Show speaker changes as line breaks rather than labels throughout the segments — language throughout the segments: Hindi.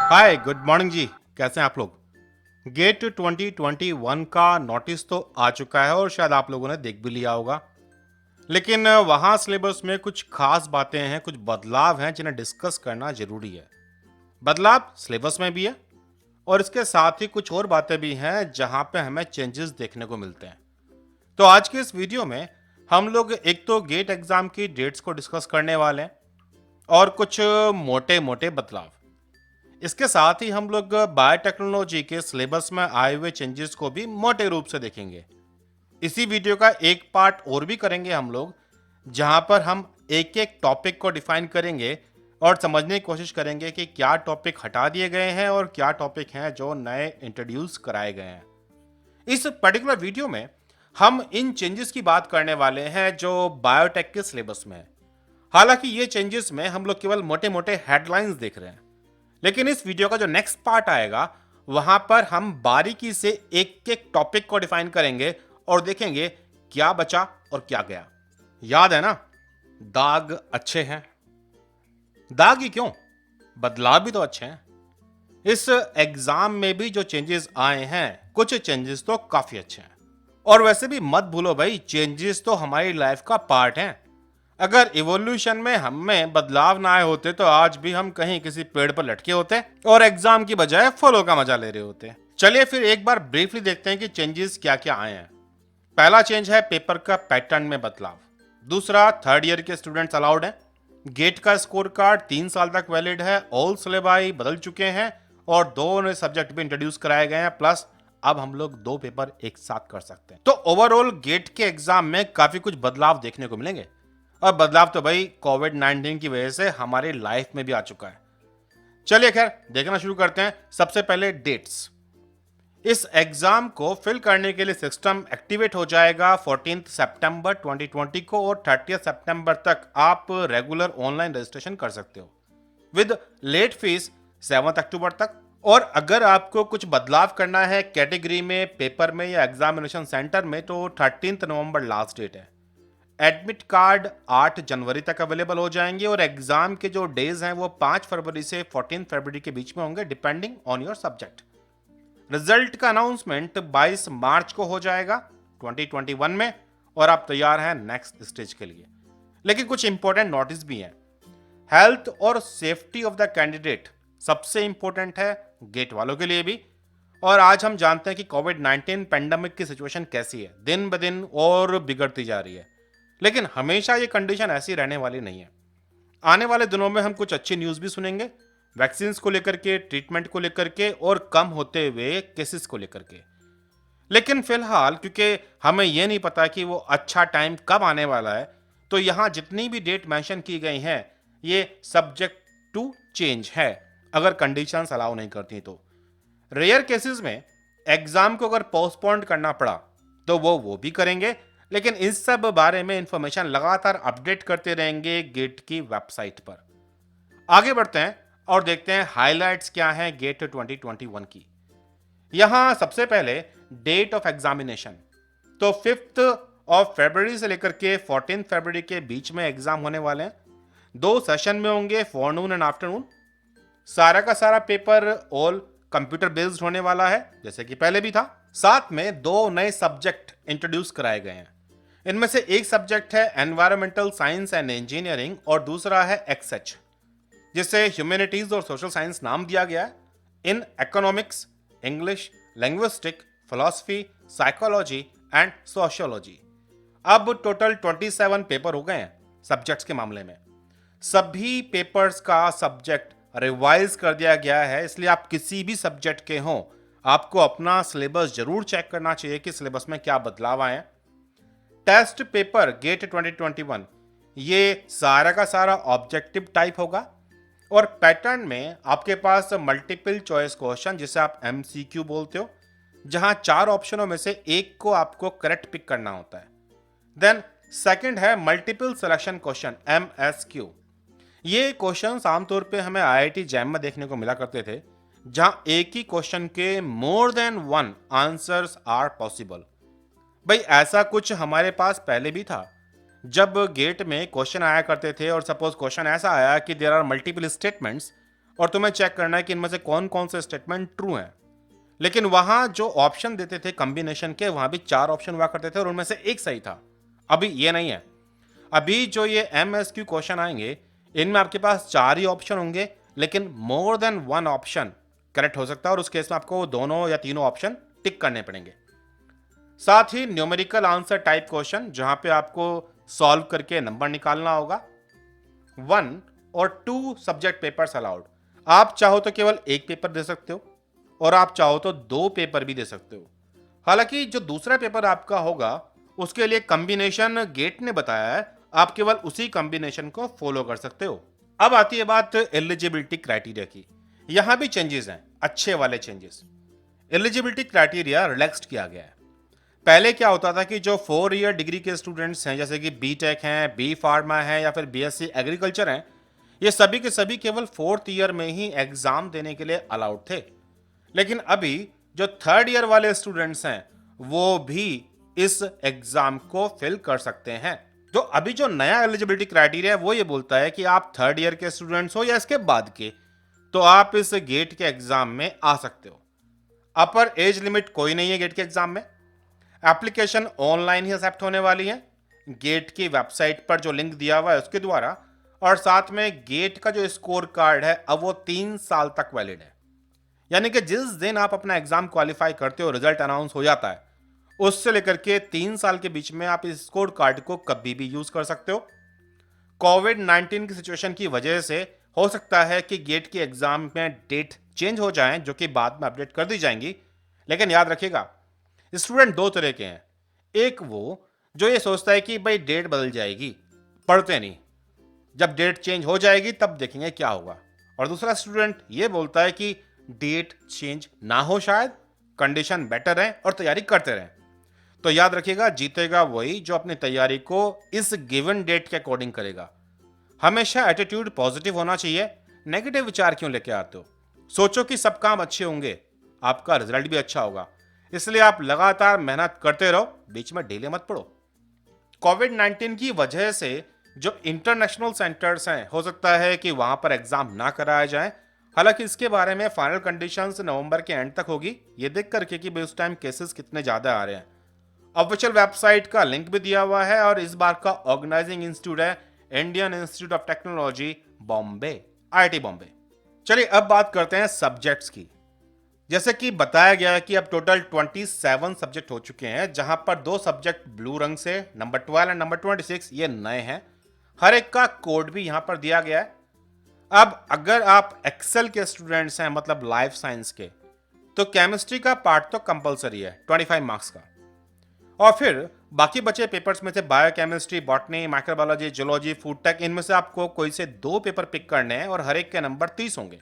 हाय गुड मॉर्निंग जी। कैसे हैं आप लोग। गेट 2021 का नोटिस तो आ चुका है और शायद आप लोगों ने देख भी लिया होगा। लेकिन वहाँ सिलेबस में कुछ खास बातें हैं, कुछ बदलाव हैं जिन्हें डिस्कस करना जरूरी है। बदलाव सिलेबस में भी है और इसके साथ ही कुछ और बातें भी हैं जहाँ पे हमें चेंजेस देखने को मिलते हैं। तो आज के इस वीडियो में हम लोग एक तो गेट एग्जाम की डेट्स को डिस्कस करने वाले हैं और कुछ मोटे मोटे बदलाव। इसके साथ ही हम लोग बायोटेक्नोलॉजी के सिलेबस में आए हुए चेंजेस को भी मोटे रूप से देखेंगे। इसी वीडियो का एक पार्ट और भी करेंगे हम लोग, जहां पर हम एक एक टॉपिक को डिफाइन करेंगे और समझने की कोशिश करेंगे कि क्या टॉपिक हटा दिए गए हैं और क्या टॉपिक हैं जो नए इंट्रोड्यूस कराए गए हैं। इस पर्टिकुलर वीडियो में हम इन चेंजेस की बात करने वाले हैं जो बायोटेक के सिलेबस में है। हालांकि ये चेंजेस में हम लोग केवल मोटे मोटे हेडलाइंस देख रहे हैं, लेकिन इस वीडियो का जो नेक्स्ट पार्ट आएगा वहां पर हम बारीकी से एक एक टॉपिक को डिफाइन करेंगे और देखेंगे क्या बचा और क्या गया। याद है ना, दाग अच्छे हैं। दाग ही क्यों, बदलाव भी तो अच्छे हैं। इस एग्जाम में भी जो चेंजेस आए हैं, कुछ चेंजेस तो काफी अच्छे हैं। और वैसे भी मत भूलो भाई, चेंजेस तो हमारी लाइफ का पार्ट हैं। अगर इवोल्यूशन में हमें बदलाव ना आए होते तो आज भी हम कहीं किसी पेड़ पर लटके होते और एग्जाम की बजाय फॉलो का मजा ले रहे होते। चलिए फिर एक बार ब्रीफली देखते हैं कि चेंजेस क्या क्या आए हैं। पहला चेंज है पेपर का पैटर्न में बदलाव। दूसरा, थर्ड ईयर के स्टूडेंट्स अलाउड हैं। गेट का स्कोर कार्ड 3 साल तक वैलिड है। ऑल सिलेबाई बदल चुके हैं और 2 नए सब्जेक्ट भी इंट्रोड्यूस कराए गए हैं। प्लस अब हम लोग 2 पेपर एक साथ कर सकते हैं। तो ओवरऑल गेट के एग्जाम में काफी कुछ बदलाव देखने को मिलेंगे। और बदलाव तो भाई कोविड-19 की वजह से हमारी लाइफ में भी आ चुका है। चलिए खैर देखना शुरू करते हैं। सबसे पहले डेट्स। इस एग्जाम को फिल करने के लिए सिस्टम एक्टिवेट हो जाएगा 14 सितंबर 2020 को और 30 सितंबर तक आप रेगुलर ऑनलाइन रजिस्ट्रेशन कर सकते हो विद लेट फीस 7 अक्टूबर तक। और अगर आपको कुछ बदलाव करना है कैटेगरी में, पेपर में या एग्जामिनेशन सेंटर में, तो 13 नवंबर लास्ट डेट है। एडमिट कार्ड 8 जनवरी तक अवेलेबल हो जाएंगे और एग्जाम के जो डेज हैं वो 5 फरवरी से 14 फरवरी के बीच में होंगे, depending on your subject. Result का अनाउंसमेंट 22 मार्च को हो जाएगा 2021 में और आप तैयार हैं नेक्स्ट स्टेज के लिए। लेकिन कुछ इंपॉर्टेंट नोटिस भी हैं। हेल्थ और सेफ्टी ऑफ द कैंडिडेट सबसे इंपॉर्टेंट है गेट वालों के लिए भी। और आज हम जानते हैं कि कोविड-19 पेंडेमिक की सिचुएशन कैसी है, दिन ब दिन और बिगड़ती जा रही है। लेकिन हमेशा ये कंडीशन ऐसी रहने वाली नहीं है। आने वाले दिनों में हम कुछ अच्छी न्यूज़ भी सुनेंगे, वैक्सीन को लेकर के, ट्रीटमेंट को लेकर के और कम होते हुए केसेस को लेकर के। लेकिन फिलहाल क्योंकि हमें यह नहीं पता कि वो अच्छा टाइम कब आने वाला है, तो यहाँ जितनी भी डेट मेंशन की गई हैं ये सब्जेक्ट टू चेंज है अगर कंडीशंस अलाउ नहीं करती तो। रेयर केसेस में एग्जाम को अगर पोस्टपोन करना पड़ा तो वो भी करेंगे। लेकिन इस सब बारे में इंफॉर्मेशन लगातार अपडेट करते रहेंगे गेट की वेबसाइट पर। आगे बढ़ते हैं और देखते हैं हाइलाइट्स क्या हैं गेट 2021 की। यहां सबसे पहले डेट ऑफ एग्जामिनेशन। तो 5 ऑफ फरवरी से लेकर के 14 फरवरी के बीच में एग्जाम होने वाले हैं। 2 सेशन में होंगे, फॉरनून एंड आफ्टरनून। सारा का सारा पेपर ऑल कंप्यूटर बेस्ड होने वाला है जैसे कि पहले भी था। साथ में 2 नए सब्जेक्ट इंट्रोड्यूस कराए गए हैं। इनमें से एक सब्जेक्ट है एनवायरमेंटल साइंस एंड इंजीनियरिंग और दूसरा है एक्सएच, जिसे ह्यूमैनिटीज और सोशल साइंस नाम दिया गया है। In economics, English, linguistic, philosophy, psychology and sociology. अब टोटल 27 पेपर हो गए हैं सब्जेक्ट्स के मामले में। सभी पेपर्स का सब्जेक्ट रिवाइज कर दिया गया है, इसलिए आप किसी भी सब्जेक्ट के हों आपको अपना सिलेबस जरूर चेक करना चाहिए कि सिलेबस में क्या बदलाव आए हैं। टेस्ट पेपर गेट 2021 ये सारा का सारा ऑब्जेक्टिव टाइप होगा और पैटर्न में आपके पास मल्टीपल चॉइस क्वेश्चन, जिसे आप एमसीक्यू बोलते हो, जहां 4 ऑप्शनों में से एक को आपको करेक्ट पिक करना होता है। देन सेकंड है मल्टीपल सिलेक्शन क्वेश्चन, एमएसक्यू। ये क्वेश्चंस आमतौर पे हमें आईआईटी जैम में देखने को मिला करते थे, जहां एक ही क्वेश्चन के more than 1 answers are possible. भाई ऐसा कुछ हमारे पास पहले भी था जब गेट में क्वेश्चन आया करते थे और सपोज क्वेश्चन ऐसा आया कि देयर आर मल्टीपल स्टेटमेंट्स और तुम्हें चेक करना है कि इनमें से कौन कौन से स्टेटमेंट ट्रू हैं। लेकिन वहां जो ऑप्शन देते थे कॉम्बिनेशन के, वहां भी 4 ऑप्शन हुआ करते थे और उनमें से एक सही था। अभी ये नहीं है। अभी जो ये MSQ क्वेश्चन आएंगे, इनमें आपके पास 4 ही ऑप्शन होंगे, लेकिन more than one option correct हो सकता है और उस केस में आपको दोनों या तीनों ऑप्शन टिक करने पड़ेंगे। साथ ही न्यूमेरिकल आंसर टाइप क्वेश्चन, जहां पे आपको सॉल्व करके नंबर निकालना होगा। 1 और 2 सब्जेक्ट पेपर्स अलाउड। आप चाहो तो केवल एक पेपर दे सकते हो और आप चाहो तो 2 पेपर भी दे सकते हो। हालांकि जो दूसरा पेपर आपका होगा उसके लिए कॉम्बिनेशन गेट ने बताया है, आप केवल उसी कॉम्बिनेशन को फॉलो कर सकते हो। अब आती है बात एलिजिबिलिटी क्राइटेरिया की। यहां भी चेंजेस हैं, अच्छे वाले चेंजेस। एलिजिबिलिटी क्राइटेरिया रिलैक्स्ड किया गया है। पहले क्या होता था कि जो 4 ईयर डिग्री के स्टूडेंट्स हैं, जैसे कि बीटेक हैं, बी फार्मा है या फिर BSc एग्रीकल्चर हैं, ये सभी के सभी केवल 4th ईयर में ही एग्जाम देने के लिए अलाउड थे। लेकिन अभी जो 3rd ईयर वाले स्टूडेंट्स हैं वो भी इस एग्जाम को फिल कर सकते हैं। जो अभी जो नया एलिजिबिलिटी क्राइटेरिया है वो ये बोलता है कि आप 3rd ईयर के स्टूडेंट्स हो या इसके बाद के, तो आप इस गेट के एग्जाम में आ सकते हो। अपर एज लिमिट कोई नहीं है गेट के एग्जाम में। एप्लीकेशन ऑनलाइन ही एक्सेप्ट होने वाली है, गेट की वेबसाइट पर जो लिंक दिया हुआ है उसके द्वारा। और साथ में गेट का जो स्कोर कार्ड है अब वो 3 साल तक वैलिड है। यानी कि जिस दिन आप अपना एग्जाम क्वालिफाई करते हो, रिजल्ट अनाउंस हो जाता है, उससे लेकर के 3 साल के बीच में आप इस स्कोर कार्ड को कभी भी यूज कर सकते हो। कोविड-19 की सिचुएशन की वजह से हो सकता है कि गेट के एग्जाम में डेट चेंज हो जाए, जो कि बाद में अपडेट कर दी जाएंगी। लेकिन याद रखिएगा, स्टूडेंट 2 तरह के हैं। एक वो जो ये सोचता है कि भाई डेट बदल जाएगी, पढ़ते नहीं, जब डेट चेंज हो जाएगी तब देखेंगे क्या होगा। और दूसरा स्टूडेंट ये बोलता है कि डेट चेंज ना हो, शायद कंडीशन बेटर है और तैयारी करते रहें। तो याद रखिएगा, जीतेगा वही जो अपनी तैयारी को इस गिवन डेट के अकॉर्डिंग करेगा। हमेशा एटीट्यूड पॉजिटिव होना चाहिए। नेगेटिव विचार क्यों लेके आते हो? सोचो कि सब काम अच्छे होंगे, आपका रिजल्ट भी अच्छा होगा। इसलिए आप लगातार मेहनत करते रहो, बीच में ढीले मत पड़ो। कोविड-19 की वजह से जो इंटरनेशनल सेंटर्स हैं, हो सकता है कि वहां पर एग्जाम ना कराया जाए। हालांकि इसके बारे में फाइनल कंडीशंस नवंबर के एंड तक होगी, ये देख करके कि उस टाइम केसेस कितने ज्यादा आ रहे हैं। ऑफिशियल वेबसाइट का लिंक भी दिया हुआ है और इस बार का ऑर्गेनाइजिंग इंस्टीट्यूट है Indian institute of technology Bombay, IIT Bombay. चलिए अब बात करते हैं सब्जेक्ट्स की। जैसे कि बताया गया है कि अब टोटल 27 सब्जेक्ट हो चुके हैं, जहां पर 2 सब्जेक्ट ब्लू रंग से, नंबर 12 एंड नंबर 26 ये नए हैं। हर एक का कोड भी यहां पर दिया गया है। अब अगर आप एक्सेल के स्टूडेंट्स हैं, मतलब लाइफ साइंस के, तो केमिस्ट्री का पार्ट तो कंपलसरी है 25 मार्क्स का। और फिर बाकी बचे पेपर्स में से biochemistry, botany, microbiology, geology, food tech, इनमें से आपको कोई से 2 पेपर पिक करने हैं और हर एक के नंबर 30 होंगे।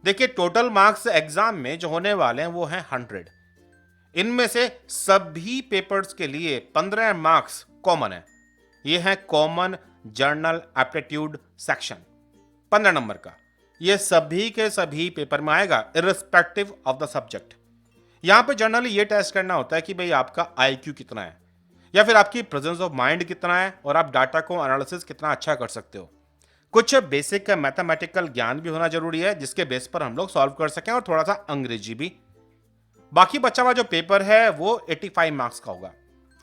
देखिए, टोटल मार्क्स एग्जाम में जो होने वाले हैं वो हैं 100। इनमें से सभी पेपर्स के लिए 15 मार्क्स कॉमन है। ये है common journal aptitude section, 15 number का। ये सभी के सभी पेपर में आएगा, इर्रिस्पेक्टिव ऑफ द सब्जेक्ट। यहां पे जनरली ये टेस्ट करना होता है कि भाई आपका IQ कितना है, या फिर आपकी प्रेजेंस ऑफ माइंड कितना है, और आप डाटा को एनालिसिस कितना अच्छा कर सकते हो। कुछ बेसिक मैथमेटिकल ज्ञान भी होना जरूरी है, जिसके बेस पर हम लोग सॉल्व कर सकें, और थोड़ा सा अंग्रेजी भी। बाकी बचा हुआ जो पेपर है वो 85 मार्क्स का होगा।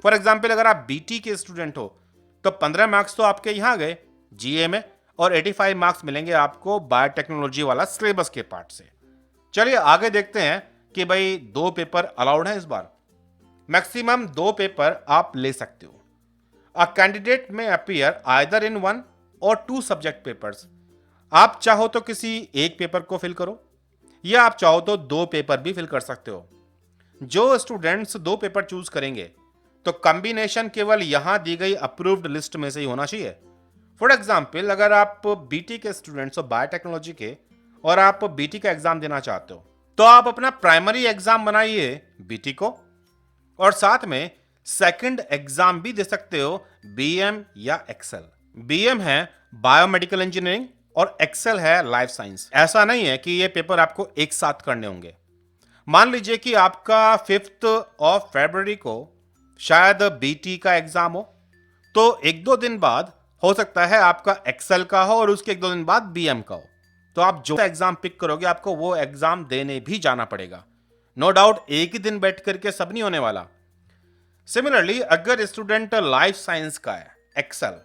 फॉर एग्जाम्पल, अगर आप BT के स्टूडेंट हो तो 15 मार्क्स तो आपके यहां गए GA में, और 85 मार्क्स मिलेंगे आपको बायोटेक्नोलॉजी वाला सिलेबस के पार्ट से। चलिए आगे देखते हैं कि भाई 2 पेपर अलाउड है इस बार। मैक्सिमम 2 पेपर आप ले सकते हो। अ कैंडिडेट में अपीयर आइदर इन 1 और 2 सब्जेक्ट पेपर्स। आप चाहो तो किसी एक पेपर को फिल करो, या आप चाहो तो 2 पेपर भी फिल कर सकते हो। जो स्टूडेंट्स 2 पेपर चूज करेंगे तो कॉम्बिनेशन केवल यहां दी गई अप्रूव्ड लिस्ट में से ही होना चाहिए। फॉर एग्जाम्पल, अगर आप BT के स्टूडेंट्स हो बायोटेक्नोलॉजी के, और आप BT का एग्जाम देना चाहते हो, तो आप अपना प्राइमरी एग्जाम बनाइए BT को, और साथ में सेकंड एग्जाम भी दे सकते हो BM या एक्सेल। BM है बायोमेडिकल इंजीनियरिंग और एक्सेल है लाइफ साइंस। ऐसा नहीं है कि ये पेपर आपको एक साथ करने होंगे। मान लीजिए कि आपका 5th ऑफ फरवरी को शायद BT का एग्जाम हो, तो 1-2 दिन बाद हो सकता है आपका एक्सेल का हो और उसके 1-2 दिन बाद BM का हो। तो आप जो एग्जाम पिक करोगे आपको वो एग्जाम देने भी जाना पड़ेगा। नो डाउट एक ही दिन बैठ करके सब नहीं होने वाला। सिमिलरली अगर स्टूडेंट लाइफ साइंस का है, एक्सेल,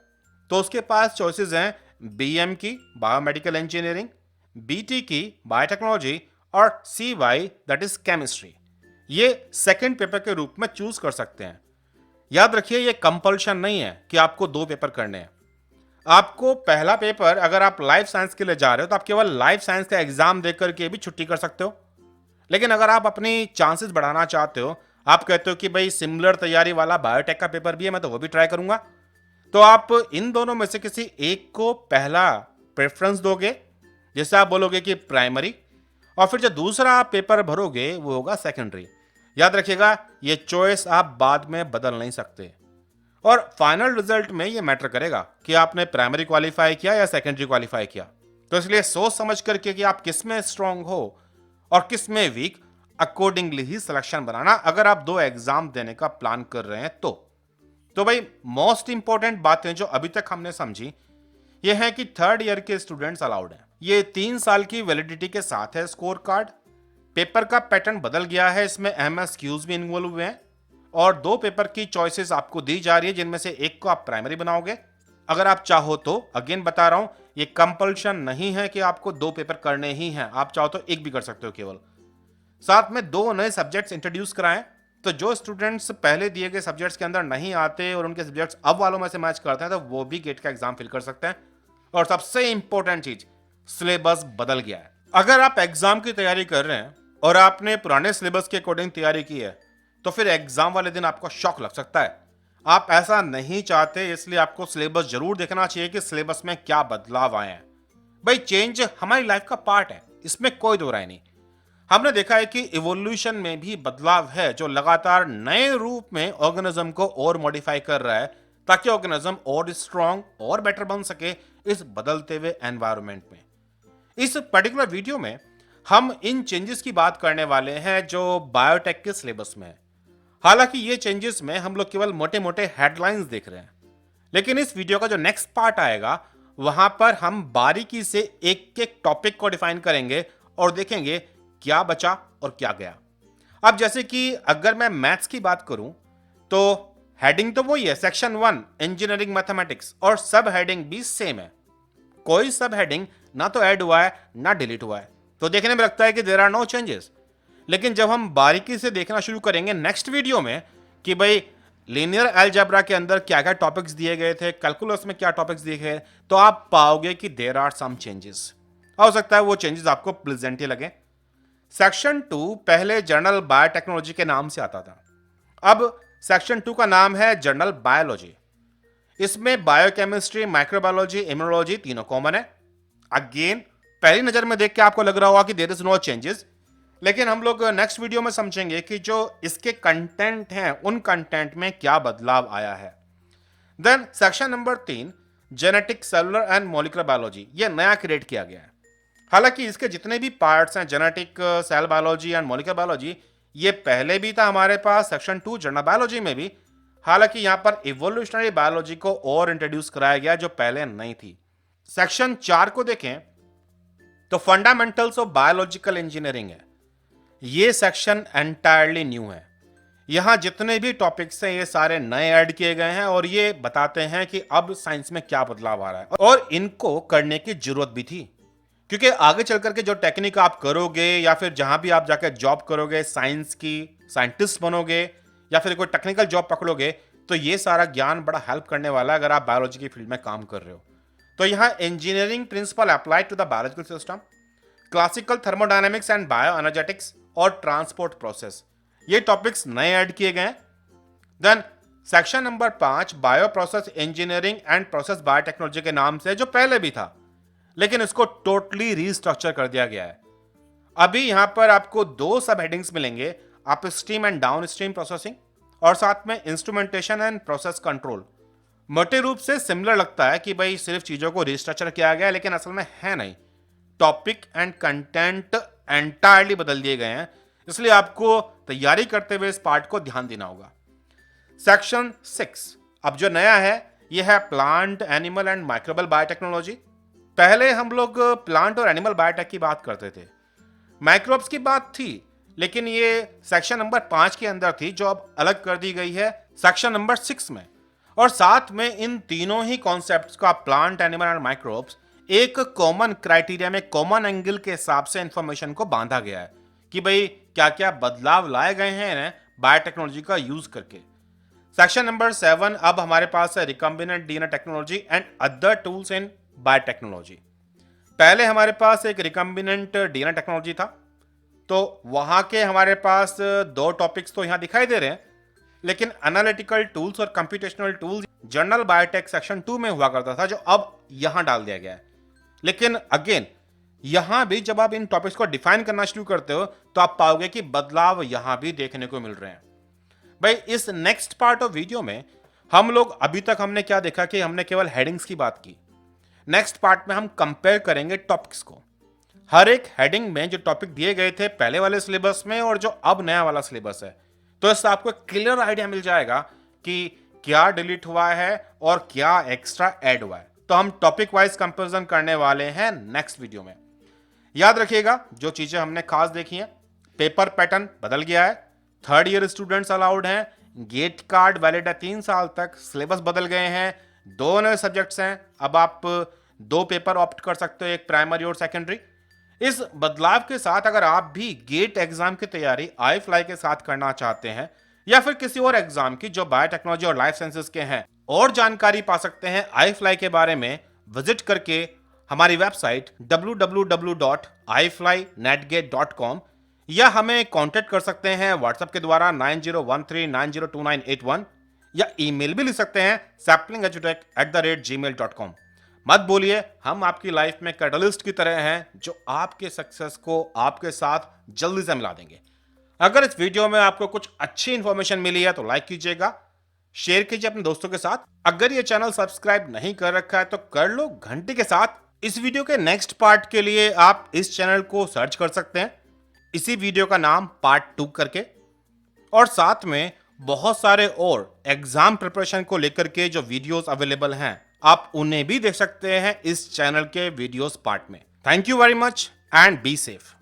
तो उसके पास चॉइसेस हैं बीएम की बायोमेडिकल इंजीनियरिंग, बीटी की बायोटेक्नोलॉजी और सीवाई दैट इज केमिस्ट्री। ये सेकंड पेपर के रूप में चूज कर सकते हैं। याद रखिए ये कंपल्शन नहीं है कि आपको 2 पेपर करने हैं। आपको पहला पेपर अगर आप लाइफ साइंस के लिए जा रहे हो तो आप केवल लाइफ साइंस का एग्जाम देकर के भी छुट्टी कर सकते हो। लेकिन अगर आप अपनी चांसेस बढ़ाना चाहते हो, आप कहते हो कि भाई सिमिलर तैयारी वाला बायोटेक का पेपर भी है, मैं तो वो भी ट्राई करूंगा, तो आप इन दोनों में से किसी एक को पहला प्रेफरेंस दोगे, जैसे आप बोलोगे कि प्राइमरी, और फिर जो दूसरा आप पेपर भरोगे वो होगा सेकेंडरी। याद रखिएगा ये चॉइस आप बाद में बदल नहीं सकते और फाइनल रिजल्ट में ये मैटर करेगा कि आपने प्राइमरी क्वालिफाई किया या सेकेंडरी क्वालिफाई किया। तो इसलिए सोच समझ करके कि आप किस में स्ट्रांग हो और किस में वीक, अकॉर्डिंगली ही सिलेक्शन बनाना अगर आप 2 एग्जाम देने का प्लान कर रहे हैं तो भाई मोस्ट इंपॉर्टेंट बातें जो अभी तक हमने समझी ये है कि थर्ड ईयर के स्टूडेंट्स अलाउड हैं। ये 3 साल की वैलिडिटी के साथ है स्कोर कार्ड। पेपर का पैटर्न बदल गया है, इसमें एमएसक्यूज भी इन्वॉल्व हुए हैं और 2 पेपर की चॉइसेस आपको दी जा रही है जिनमें से एक को आप प्राइमरी बनाओगे। अगर आप चाहो तो, अगेन बता रहा हूं, ये कंपल्शन नहीं है कि आपको 2 पेपर करने ही हैं, आप चाहो तो एक भी कर सकते हो केवल। साथ में 2 नए सब्जेक्ट्स इंट्रोड्यूस कराएं, तो जो स्टूडेंट्स पहले दिए गए सब्जेक्ट्स के अंदर नहीं आते और उनके सब्जेक्ट्स अब वालों में से मैच करते हैं तो वो भी गेट का एग्जाम फिल कर सकते हैं। और सबसे इंपॉर्टेंट चीज, सिलेबस बदल गया है। अगर आप एग्जाम की तैयारी कर रहे हैं और आपने पुराने सिलेबस के अकॉर्डिंग तैयारी की है तो फिर एग्जाम वाले दिन आपको शॉक लग सकता है। आप ऐसा नहीं चाहते, इसलिए आपको सिलेबस जरूर देखना चाहिए कि सिलेबस में क्या बदलाव आए हैं। भाई चेंज हमारी लाइफ का पार्ट है, इसमें कोई दो राय नहीं। हमने देखा है कि इवोल्यूशन में भी बदलाव है जो लगातार नए रूप में ऑर्गेनिज्म को और मॉडिफाई कर रहा है ताकि ऑर्गेनिज्म और स्ट्रांग और बेटर बन सके इस बदलते हुए एनवायरनमेंट में। इस पर्टिकुलर वीडियो में हम इन चेंजेस की बात करने वाले हैं जो बायोटेक के सिलेबस में है। हालांकि ये चेंजेस में हम लोग केवल मोटे मोटे हेडलाइंस देख रहे हैं, लेकिन इस वीडियो का जो नेक्स्ट पार्ट आएगा वहां पर हम बारीकी से एक एक टॉपिक को डिफाइन करेंगे और देखेंगे क्या बचा और क्या गया। अब जैसे कि अगर मैं मैथ्स की बात करूं तो हेडिंग तो वही है, सेक्शन 1 इंजीनियरिंग मैथमेटिक्स, और सब हेडिंग भी सेम है। कोई सब हेडिंग ना तो ऐड हुआ है ना डिलीट हुआ है, तो देखने में लगता है कि देयर आर नो चेंजेस। लेकिन जब हम बारीकी से देखना शुरू करेंगे नेक्स्ट वीडियो में कि भाई लीनियर अलजेब्रा के अंदर क्या क्या टॉपिक्स दिए गए थे, कैलकुलस में क्या टॉपिक्स दिए गए, तो आप पाओगे कि देयर आर सम चेंजेस। हो सकता है वो चेंजेस आपको प्लेजेंट ही लगे। सेक्शन 2 पहले जर्नल बायोटेक्नोलॉजी के नाम से आता था, अब सेक्शन 2 का नाम है जर्नल बायोलॉजी। इसमें बायोकेमिस्ट्री, माइक्रोबायोलॉजी, इम्यूनोलॉजी तीनों कॉमन है। अगेन पहली नजर में देख के आपको लग रहा होगा कि देयर इज नो चेंजेस, लेकिन हम लोग नेक्स्ट वीडियो में समझेंगे कि जो इसके कंटेंट हैं उन कंटेंट में क्या बदलाव आया है। Then section number 3 genetic, cellular and molecular biology, ये नया क्रिएट किया गया है। हालांकि इसके जितने भी पार्ट्स हैं, genetic, cell biology and molecular biology, ये पहले भी था हमारे पास सेक्शन 2 जनरल बायोलॉजी में भी। हालांकि यहां पर इवोल्यूशनरी बायोलॉजी को और इंट्रोड्यूस कराया गया जो पहले नहीं थी। सेक्शन 4 को देखें तो फंडामेंटल्स ऑफ बायोलॉजिकल इंजीनियरिंग है। ये सेक्शन एंटायरली न्यू है। यहां जितने भी टॉपिक्स हैं ये सारे नए ऐड किए गए हैं और ये बताते हैं कि अब साइंस में क्या बदलाव आ रहा है और इनको करने की जरूरत भी थी, क्योंकि आगे चल करके जो टेक्निक आप करोगे या फिर जहां भी आप जाकर जॉब करोगे, साइंस की साइंटिस्ट बनोगे या फिर कोई टेक्निकल जॉब पकड़ोगे, तो ये सारा ज्ञान बड़ा हेल्प करने वाला है अगर आप बायोलॉजी की फील्ड में काम कर रहे हो। तो यहाँ engineering principle applied to the biological system, classical thermodynamics and bioenergetics और ट्रांसपोर्ट प्रोसेस, ये टॉपिक्स नए ऐड किए गए। Then section number 5 bioprocess engineering and process biotechnology के नाम से, जो पहले भी था लेकिन इसको टोटली रीस्ट्रक्चर कर दिया गया है। अभी यहां पर आपको 2 सब हेडिंग्स मिलेंगे, अपस्ट्रीम एंड डाउनस्ट्रीम प्रोसेसिंग और साथ में इंस्ट्रूमेंटेशन एंड प्रोसेस कंट्रोल। मोटे रूप से सिमिलर लगता है कि भाई सिर्फ चीजों को रिस्ट्रक्चर किया गया है, लेकिन असल में है नहीं। टॉपिक एंड कंटेंट एंटायरली बदल दिए गए हैं, इसलिए आपको तैयारी करते हुए इस पार्ट को ध्यान देना होगा। सेक्शन 6 अब जो नया है यह है plant, animal and microbial biotechnology. पहले हम लोग प्लांट और एनिमल बायोटेक की बात करते थे, माइक्रोब्स की बात थी, लेकिन ये सेक्शन नंबर 5 के अंदर थी जो अब अलग कर दी गई है सेक्शन नंबर 6 में। और साथ में इन तीनों ही कॉन्सेप्ट्स का, प्लांट, एनिमल और माइक्रोब्स, एक कॉमन क्राइटेरिया में, कॉमन एंगल के हिसाब से इंफॉर्मेशन को बांधा गया है कि भाई क्या क्या बदलाव लाए गए हैं बायोटेक्नोलॉजी का यूज करके। सेक्शन नंबर 7 अब हमारे पास है recombinant DNA technology and other tools in biotechnology. पहले हमारे पास एक रिकम्बिनेंट डीएनए टेक्नोलॉजी था, तो वहां के हमारे पास दो टॉपिक्स तो यहां दिखाई दे रहे हैं, लेकिन एनालिटिकल टूल्स और computational tools general biotech section 2 में हुआ करता था, जो अब यहां डाल दिया गया है। लेकिन अगेन यहां भी जब आप इन टॉपिक्स को डिफाइन करना शुरू करते हो तो आप पाओगे कि बदलाव यहां भी देखने को मिल रहे हैं। भाई इस नेक्स्ट पार्ट ऑफ वीडियो में हम लोग, अभी तक हमने क्या देखा कि हमने केवल हेडिंग्स की बात की। नेक्स्ट पार्ट में हम कंपेयर करेंगे टॉपिक्स को। हर एक हेडिंग में जो टॉपिक दिए गए थे पहले वाले सिलेबस में और जो अब नया वाला सिलेबस है, तो इससे आपको एक क्लियर आइडिया मिल जाएगा कि क्या डिलीट हुआ है और क्या एक्स्ट्रा ऐड हुआ है। तो हम टॉपिक वाइज कंपैरिजन करने वाले हैं नेक्स्ट वीडियो में। याद रखिएगा जो चीजें हमने खास देखी हैं, पेपर पैटर्न बदल गया है, थर्ड ईयर स्टूडेंट्स अलाउड हैं, गेट कार्ड वैलिड है 3 साल तक, सिलेबस बदल गए हैं, 2 नए सब्जेक्ट्स हैं, अब आप 2 पेपर ऑप्ट कर सकते हो, एक प्राइमरी और सेकेंडरी। इस बदलाव के साथ अगर आप भी गेट एग्जाम की तैयारी आई फ्लाई के साथ करना चाहते हैं या फिर किसी और एग्जाम की जो बायोटेक्नोलॉजी और लाइफ साइंसेज के हैं, और जानकारी पा सकते हैं आई फ्लाई के बारे में, विजिट करके हमारी वेबसाइट www.iflynetgate.com या हमें कांटेक्ट कर सकते हैं व्हाट्सएप के द्वारा 9013902981 या ईमेल भी लिख सकते हैं saplingeduTech@gmail.com। मत बोलिए, हम आपकी लाइफ में कैटलिस्ट की तरह हैं जो आपके सक्सेस को आपके साथ जल्दी से मिला देंगे। अगर इस वीडियो में आपको कुछ अच्छी इंफॉर्मेशन मिली है तो लाइक कीजिएगा, शेयर कीजिए अपने दोस्तों के साथ। अगर ये चैनल सब्सक्राइब नहीं कर रखा है तो कर लो घंटी के साथ। इस वीडियो के नेक्स्ट पार्ट के लिए आप इस चैनल को सर्च कर सकते हैं, इसी वीडियो का नाम पार्ट 2 करके। और साथ में बहुत सारे और एग्जाम प्रिपरेशन को लेकर के जो वीडियोस अवेलेबल हैं, आप उन्हें भी देख सकते हैं इस चैनल के वीडियोस पार्ट में। Thank you very much and be safe.